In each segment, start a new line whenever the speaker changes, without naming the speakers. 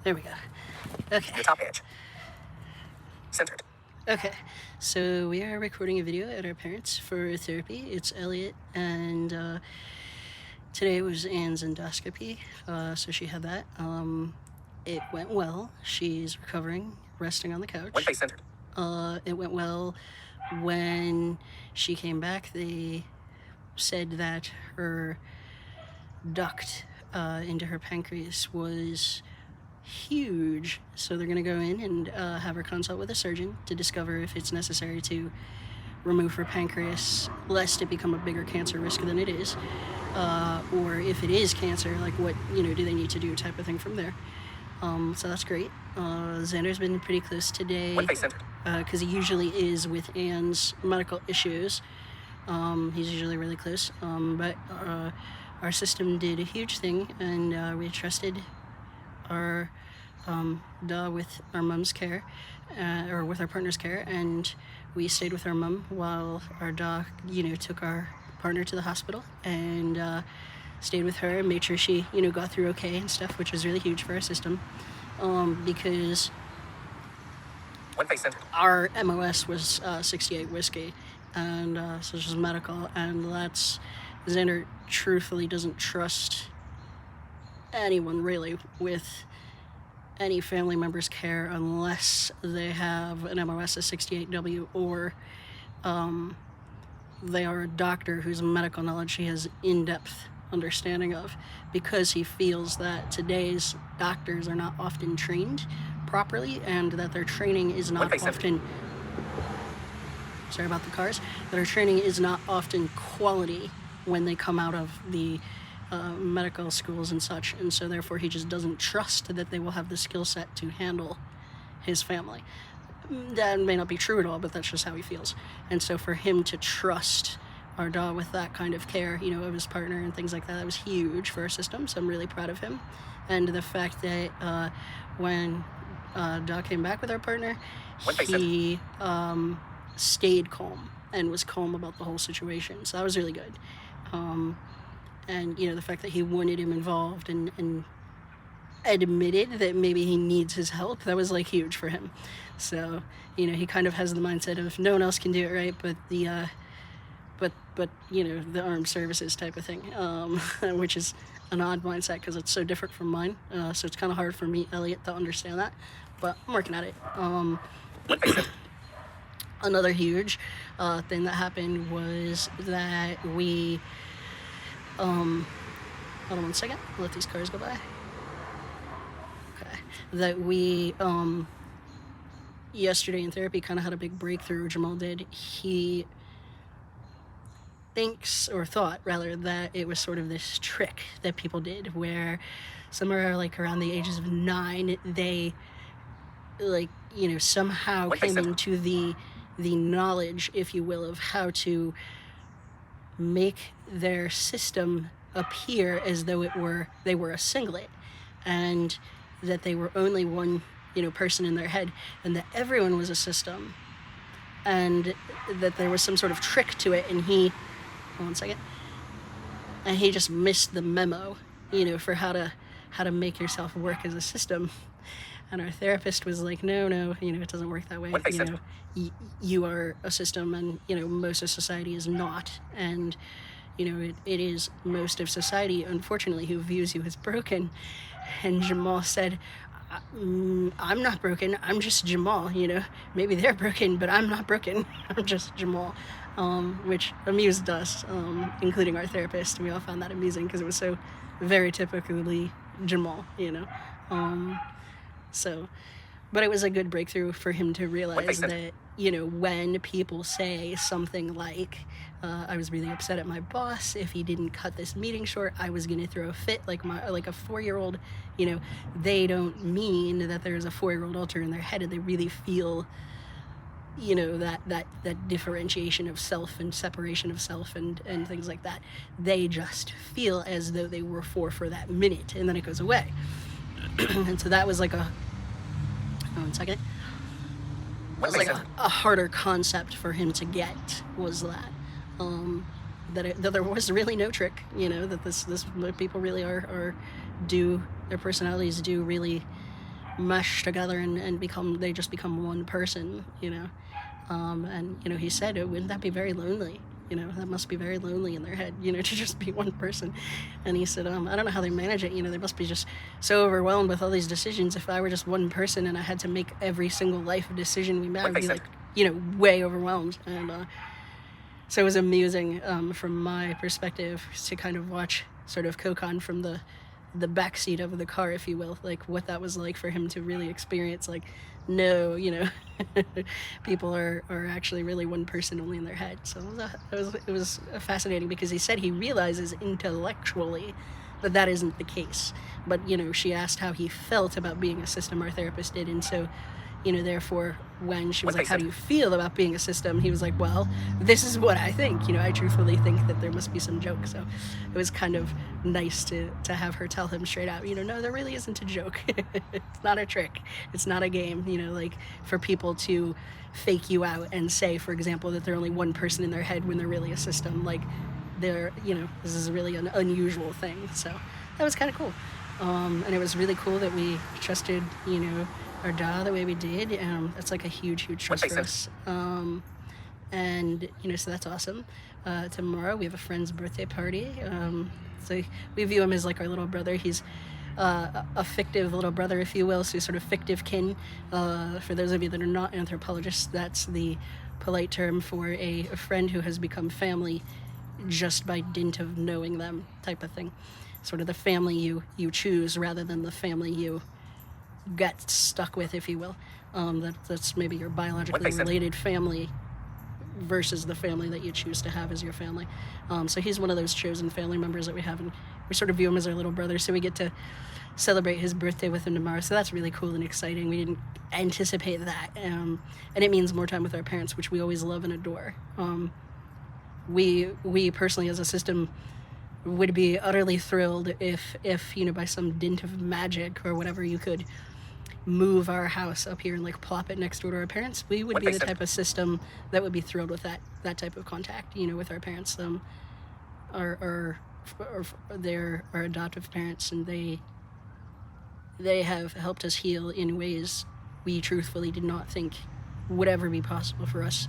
There we go. Okay.
Your top edge. Centered.
Okay, so we are recording a video at our parents' for therapy. It's Elliot, and today was Anne's endoscopy, so she had that. It went well. She's recovering, resting on the couch.
One face centered.
It went well. When she came back, they said that her duct into her pancreas was huge, so they're going to go in and have her consult with a surgeon to discover if it's necessary to remove her pancreas lest it become a bigger cancer risk than it is, or if it is cancer, like what do they need to do type of thing from there. So that's great. Xander's been pretty close today because he usually is with Anne's medical issues. He's usually really close, but our system did a huge thing, and we trusted our dog with our mom's care, or with our partner's care, and we stayed with our mom while our dog, took our partner to the hospital, and stayed with her and made sure she, got through okay and stuff, which was really huge for our system, because our MOS was 68 whiskey, and so this was medical, and that's, Xander truthfully doesn't trust anyone really with any family member's care unless they have an MOS of 68W, or they are a doctor whose medical knowledge he has in-depth understanding of, because he feels that today's doctors are not often trained properly, and that their training is not often, sorry about the cars, that our training is not often quality when they come out of the medical schools and such, and so therefore he just doesn't trust that they will have the skill set to handle his family. That may not be true at all, but that's just how he feels. And so for him to trust our dog with that kind of care, of his partner and things like that was huge for our system, so I'm really proud of him. And the fact that when dog came back with our partner, he stayed calm and was calm about the whole situation, so that was really good. And the fact that he wanted him involved and admitted that maybe he needs his help, that was like huge for him. So he kind of has the mindset of no one else can do it, right, but the the armed services type of thing, which is an odd mindset because it's so different from mine, so it's kind of hard for me, Elliot, to understand that, but I'm working at it. Another huge thing that happened was that we hold on 1 second, let these cars go by. Okay. That we, yesterday in therapy kind of had a big breakthrough, Jamal did. He thought rather, that it was sort of this trick that people did where somewhere like around the ages of 9, they somehow came into the knowledge, if you will, of how to make their system appear as though they were a singlet, and that they were only one person in their head, and that everyone was a system, and that there was some sort of trick to it, and he just missed the memo for how to make yourself work as a system. And our therapist was like, no, it doesn't work that way. You are a system, and most of society is not, and it is most of society, unfortunately, who views you as broken. And Jamal said, I'm not broken, I'm just Jamal. Maybe they're broken, but I'm not broken. I'm just Jamal, which amused us, including our therapist. We all found that amusing because it was so very typically Jamal, so, but it was a good breakthrough for him to realize that, when people say something like, I was really upset at my boss, if he didn't cut this meeting short, I was going to throw a fit like a 4-year-old, they don't mean that there's a 4-year-old alter in their head, and they really feel, that differentiation of self and separation of self and things like that. They just feel as though they were 4 for that minute, and then it goes away. And so that was like a harder concept for him to get, was that there was really no trick, that this people really are their personalities do really mesh together and they just become one person, you know. And, you know, he said, wouldn't that be very lonely? You know, that must be very lonely in their head, you know, to just be one person. And he said, I don't know how they manage it. You know, they must be just so overwhelmed with all these decisions. If I were just one person and I had to make every single life decision we made, I'd be like, you know, way overwhelmed. And so it was amusing from my perspective to kind of watch sort of Kokon from the backseat of the car, if you will, like what that was like for him to really experience, like, no, you know, people are actually really one person only in their head. So it was fascinating, because he said he realizes intellectually that isn't the case. But, you know, she asked how he felt about being a system, our therapist did, and so, you know, therefore, when she was like, how do you feel about being a system? He was like, well, this is what I think. You know, I truthfully think that there must be some joke. So it was kind of nice to have her tell him straight out, you know, no, there really isn't a joke. It's not a trick. It's not a game, you know, like for people to fake you out and say, for example, that they're only one person in their head when they're really a system. Like, they're, you know, this is really an unusual thing. So that was kind of cool. And it was really cool that we trusted, you know, our dad the way we did. That's like a huge trust for us. And, you know, so that's awesome. Tomorrow we have a friend's birthday party. So we view him as like our little brother. He's a fictive little brother, if you will, so sort of fictive kin. For those of you that are not anthropologists, that's the polite term for a friend who has become family just by dint of knowing them, type of thing. Sort of the family you choose rather than the family you get stuck with, if you will. That's maybe your biologically related family versus the family that you choose to have as your family. So he's one of those chosen family members that we have, and we sort of view him as our little brother, so we get to celebrate his birthday with him tomorrow. So that's really cool and exciting. We didn't anticipate that, and it means more time with our parents, which we always love and adore. We personally, as a system, would be utterly thrilled if you know, by some dint of magic or whatever, you could move our house up here and like plop it next door to our parents. We would be the type of system that would be thrilled with that type of contact, you know, with our parents. Our adoptive parents, and they have helped us heal in ways we truthfully did not think would ever be possible for us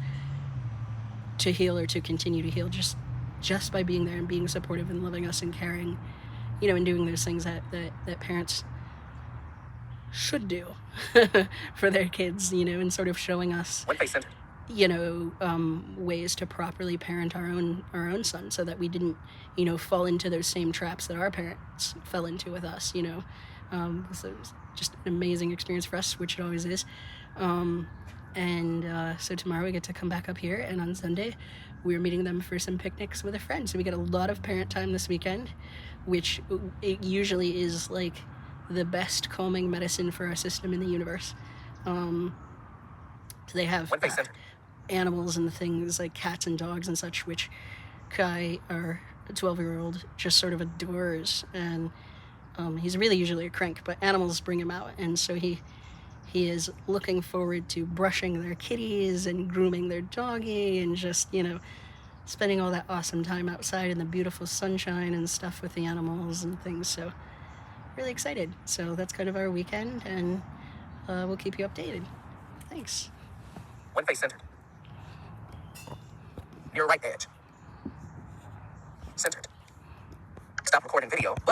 to heal or to continue to heal, just by being there and being supportive and loving us and caring, you know, and doing those things that parents should do for their kids, you know, and sort of showing us, you know, ways to properly parent our own son, so that we didn't, you know, fall into those same traps that our parents fell into with us, you know. So it was just an amazing experience for us, which it always is. So tomorrow we get to come back up here, and on Sunday we're meeting them for some picnics with a friend. So we get a lot of parent time this weekend, which it usually is like the best calming medicine for our system in the universe. So they have animals and things like cats and dogs and such, which Kai, our 12-year-old, just sort of adores. And he's really usually a crank, but animals bring him out, and so he is looking forward to brushing their kitties and grooming their doggy, and just, you know, spending all that awesome time outside in the beautiful sunshine and stuff with the animals and things. So really excited. So that's kind of our weekend, and we'll keep you updated. Thanks.
One face centered. Near right edge. Centered. Stop recording video button.